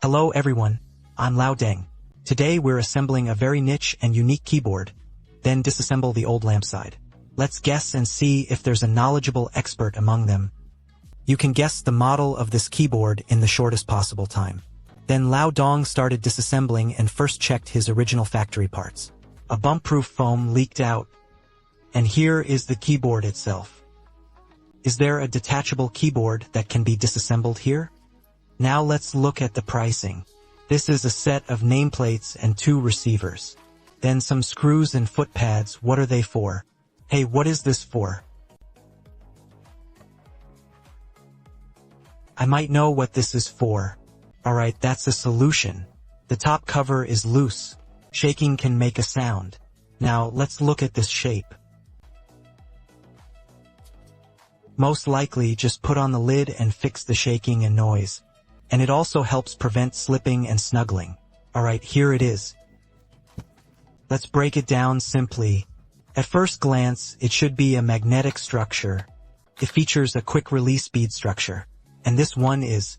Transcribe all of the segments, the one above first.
Hello everyone, I'm Lao Deng. Today we're assembling a very niche and unique keyboard, then disassemble the old lamp side. Let's guess and see if there's a knowledgeable expert among them. You can guess the model of this keyboard in the shortest possible time. Then Lao Dong started disassembling and first checked his original factory parts. A bump-proof foam leaked out, and here is the keyboard itself. Is there a detachable keyboard that can be disassembled here? Now let's look at the pricing. This is a set of nameplates and 2 receivers. Then some screws and foot pads. What are they for? Hey, what is this for? I might know what this is for. Alright, that's a solution. The top cover is loose. Shaking can make a sound. Now, let's look at this shape. Most likely, just put on the lid and fix the shaking and noise. And it also helps prevent slipping and snuggling. Alright, here it is. Let's break it down simply. At first glance, it should be a magnetic structure. It features a quick release bead structure. And this one is,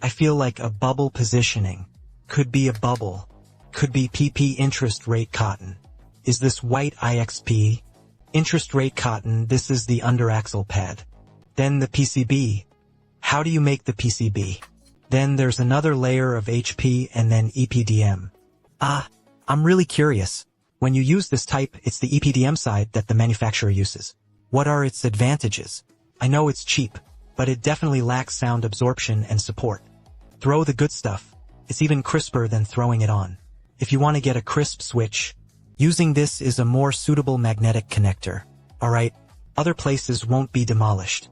I feel like a bubble positioning. Could be a bubble. Could be PP interest rate cotton. Is this white IXP? Interest rate cotton, this is the underaxle pad. Then the PCB. How do you make the PCB? Then there's another layer of HP and then EPDM. I'm really curious. When you use this type, it's the EPDM side that the manufacturer uses. What are its advantages? I know it's cheap, but it definitely lacks sound absorption and support. Throw the good stuff. It's even crisper than throwing it on. If you want to get a crisp switch, using this is a more suitable magnetic connector. Alright, other places won't be demolished.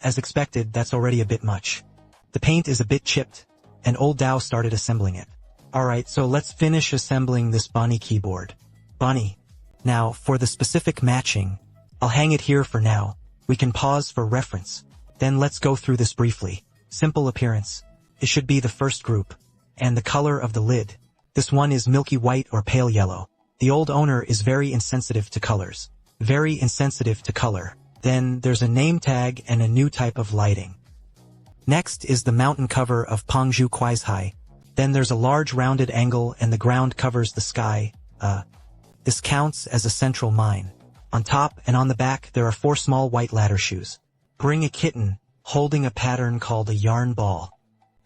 As expected, that's already a bit much. The paint is a bit chipped, and old Dao started assembling it. Alright, so let's finish assembling this Bunny keyboard. Bunny. Now, for the specific matching, I'll hang it here for now. We can pause for reference. Then let's go through this briefly. Simple appearance. It should be the first group. And the color of the lid. This one is milky white or pale yellow. The old owner is very insensitive to colors. Very insensitive to color. Then there's a name tag and a new type of lighting. Next is the mountain cover of Pengzhu Kuaishai. Then there's a large rounded angle and the ground covers the sky. This counts as a central mine. On top and on the back there are 4 small white ladder shoes. Bring a kitten, holding a pattern called a yarn ball.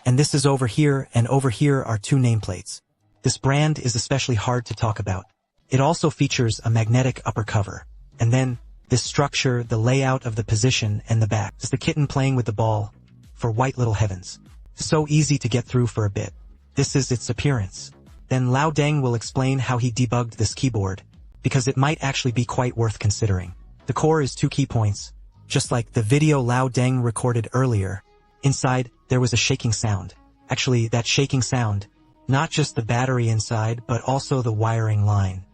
And this is over here, and over here are 2 nameplates. This brand is especially hard to talk about. It also features a magnetic upper cover. And then, this structure, the layout of the position, and the back. Is the kitten playing with the ball? For white little heavens. So easy to get through for a bit. This is its appearance. Then Lao Deng will explain how he debugged this keyboard, because it might actually be quite worth considering. The core is 2 key points. Just like the video Lao Deng recorded earlier. Inside, there was a shaking sound. Actually, that shaking sound, not just the battery inside, but also the wiring line.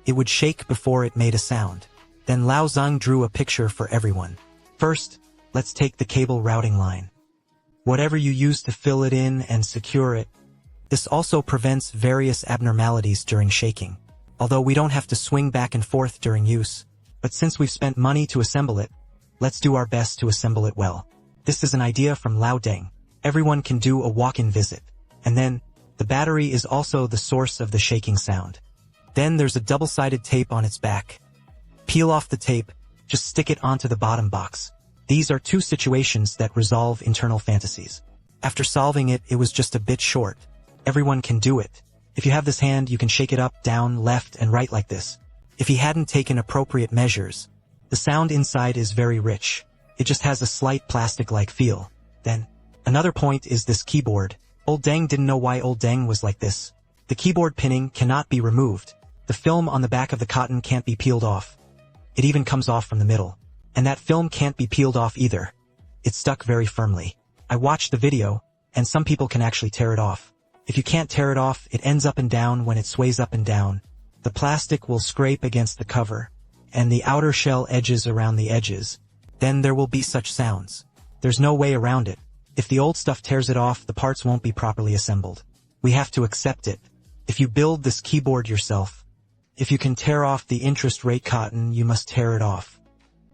It would shake before it made a sound. Then Lao Zhang drew a picture for everyone. First, let's take the cable routing line. Whatever you use to fill it in and secure it. This also prevents various abnormalities during shaking. Although we don't have to swing back and forth during use. But since we've spent money to assemble it, let's do our best to assemble it well. This is an idea from Lao Deng. Everyone can do a walk-in visit. And then, the battery is also the source of the shaking sound. Then there's a double-sided tape on its back. Peel off the tape, just stick it onto the bottom box. These are 2 situations that resolve internal fantasies. After solving it, it was just a bit short. Everyone can do it. If you have this hand, you can shake it up, down, left, and right like this. If he hadn't taken appropriate measures, the sound inside is very rich. It just has a slight plastic-like feel. Then, another point is this keyboard. Old Deng didn't know why Old Deng was like this. The keyboard pinning cannot be removed. The film on the back of the cotton can't be peeled off. It even comes off from the middle. And that film can't be peeled off either. It's stuck very firmly. I watched the video, and some people can actually tear it off. If you can't tear it off, it ends up and down when it sways up and down. The plastic will scrape against the cover, and the outer shell edges around the edges. Then there will be such sounds. There's no way around it. If the old stuff tears it off, the parts won't be properly assembled. We have to accept it. If you build this keyboard yourself, if you can tear off the interest rate cotton, you must tear it off.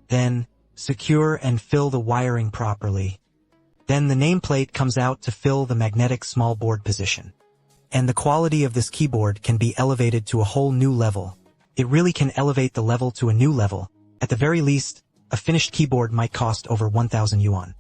Then, secure and fill the wiring properly. Then the nameplate comes out to fill the magnetic small board position. And the quality of this keyboard can be elevated to a whole new level. It really can elevate the level to a new level. At the very least, a finished keyboard might cost over 1,000 yuan.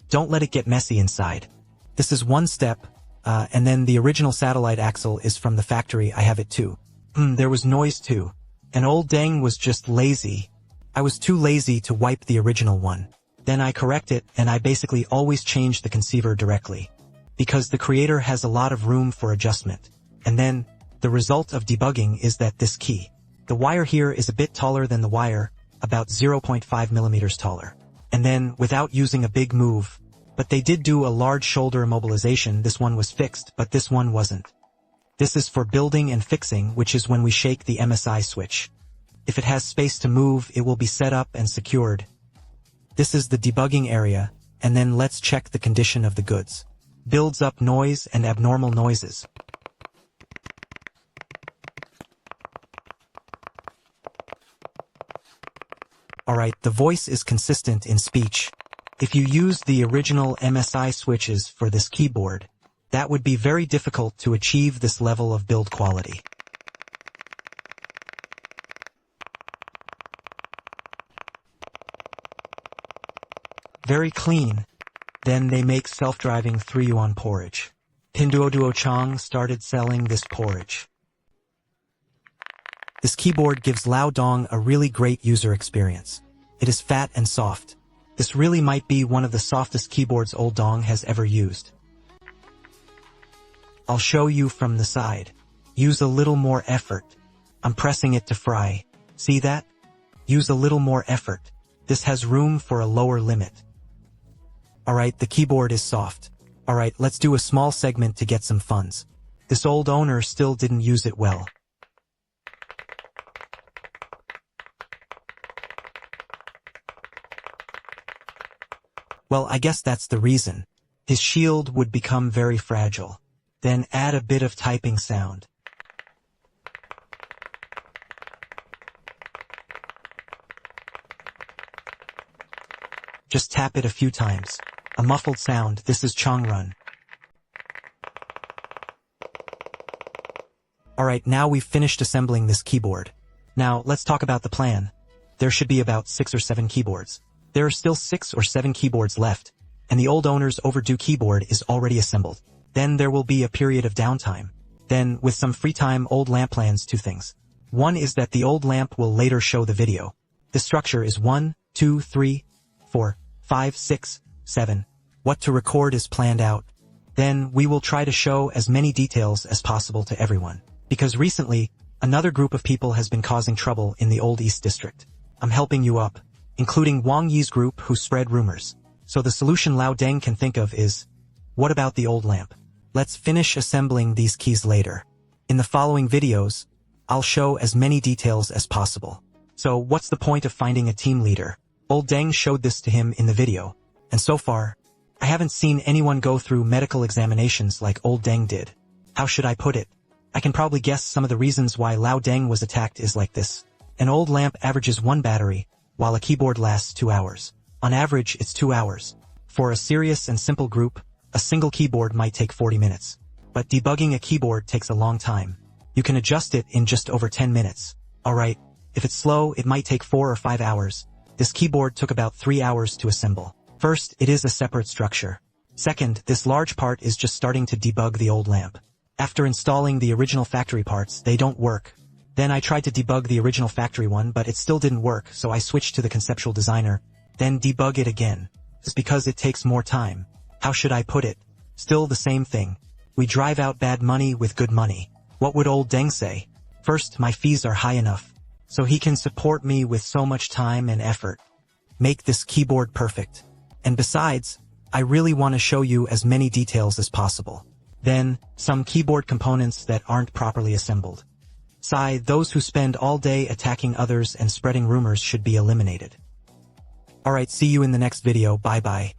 Don't let it get messy inside. This is one step, and then the original satellite axle is from the factory. I have it too. There was noise too. And old Deng was just lazy. I was too lazy to wipe the original one. Then I correct it, and I basically always change the conceiver directly. Because the creator has a lot of room for adjustment. And then, the result of debugging is that this key. The wire here is a bit taller than the wire, about 0.5 millimeters taller. And then, without using a big move, but they did do a large shoulder immobilization, this one was fixed, but this one wasn't. This is for building and fixing, which is when we shake the MSI switch. If it has space to move, it will be set up and secured. This is the debugging area, and then let's check the condition of the goods. Builds up noise and abnormal noises. Alright, the voice is consistent in speech. If you use the original MSI switches for this keyboard, that would be very difficult to achieve this level of build quality. Very clean. Then they make self-driving 3 yuan porridge. Pinduoduo Chang started selling this porridge. This keyboard gives Lao Dong a really great user experience. It is fat and soft. This really might be one of the softest keyboards old Dong has ever used. I'll show you from the side. Use a little more effort. I'm pressing it to fry. See that? Use a little more effort. This has room for a lower limit. Alright, the keyboard is soft. Alright, let's do a small segment to get some funds. This old owner still didn't use it well. Well, I guess that's the reason. His shield would become very fragile. Then add a bit of typing sound. Just tap it a few times. A muffled sound. This is Changrun. Alright, now we've finished assembling this keyboard. Now, let's talk about the plan. There should be about 6 or 7 keyboards. There are still 6 or 7 keyboards left, and the old owner's overdue keyboard is already assembled. Then there will be a period of downtime. Then, with some free time, old lamp plans 2 things. One is that the old lamp will later show the video. The structure is 1, 2, 3, 4, 5, 6, 7. What to record is planned out. Then, we will try to show as many details as possible to everyone. Because recently, another group of people has been causing trouble in the Old East District. I'm helping you up, including Wang Yi's group who spread rumors. So the solution Lao Deng can think of is, what about the old lamp? Let's finish assembling these keys later. In the following videos, I'll show as many details as possible. So what's the point of finding a team leader? Old Deng showed this to him in the video. And so far, I haven't seen anyone go through medical examinations like old Deng did. How should I put it? I can probably guess some of the reasons why Lao Deng was attacked is like this. An old lamp averages 1 battery, while a keyboard lasts 2 hours. On average, it's 2 hours. For a serious and simple group, a single keyboard might take 40 minutes. But debugging a keyboard takes a long time. You can adjust it in just over 10 minutes. Alright, if it's slow, it might take 4 or 5 hours. This keyboard took about 3 hours to assemble. First, it is a separate structure. Second, this large part is just starting to debug the old lamp. After installing the original factory parts, they don't work. Then I tried to debug the original factory one, but it still didn't work, so I switched to the conceptual designer. Then debug it again. It's because it takes more time. How should I put it? Still the same thing. We drive out bad money with good money. What would old Deng say? First, my fees are high enough, so he can support me with so much time and effort. Make this keyboard perfect. And besides, I really want to show you as many details as possible. Then, some keyboard components that aren't properly assembled. Those who spend all day attacking others and spreading rumors should be eliminated. Alright, see you in the next video, bye bye.